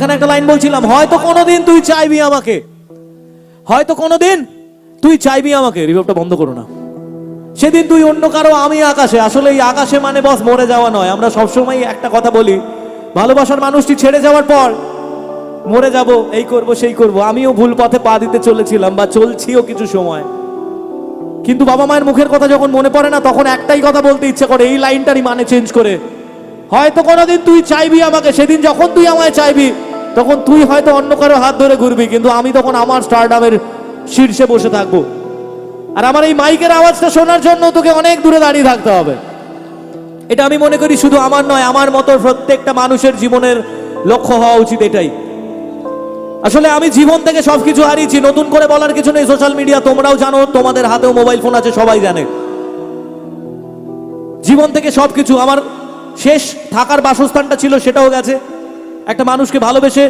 এখানে একটা লাইন বলছিলাম, হয়তো কোনোদিন তুই চাইবি আমাকে, হয়তো কোনোদিন তুই চাইবি আমাকে, রিভার্বটা বন্ধ করো না, সেদিন তুই অন্য কারো আমি আকাশে। আসলে এই আকাশে মানে বস মরে যাওয়া নয়। আমরা সবসময় একটা কথা বলি, ভালোবাসার মানুষটি ছেড়ে যাওয়ার পর মরে যাব, এই করব সেই করব। আমিও ভুল পথে পা দিতে চলেছিলাম বা চলছিও কিছু সময়, কিন্তু বাবা মায়ের মুখের কথা যখন মনে পড়ে না, তখন একটাই কথা বলতে ইচ্ছে করে, এই লাইনটারই মানে চেঞ্জ করে, হয়তো কোনোদিন তুই চাইবি আমাকে, সেদিন যখন তুই আমায় চাইবি তখন তুই হয়তো অন্য কারো হাত ধরে ঘুরবি, কিন্তু আমি তখন আমার স্টারডামের শীর্ষে বসে থাকবো। আর আমার এই মাইকের আওয়াজটা শোনার জন্য তোকে অনেক দূরে দাঁড়িয়ে থাকতে হবে। এটা আমি মনে করি শুধু আমার নয়, আমার মতো প্রত্যেকটা মানুষের জীবনের লক্ষ্য হওয়া উচিত এটাই। আসলে আমি জীবন থেকে সবকিছু হারিয়েছি, নতুন করে বলার কিছু নেই। সোশ্যাল মিডিয়া তোমরাও জানো, তোমাদের হাতেও মোবাইল ফোন আছে, সবাই জানে। জীবন থেকে সবকিছু, আমার শেষ থাকার বাসস্থানটা ছিল সেটাও গেছে। একটা মানুষকে ভালোবেসে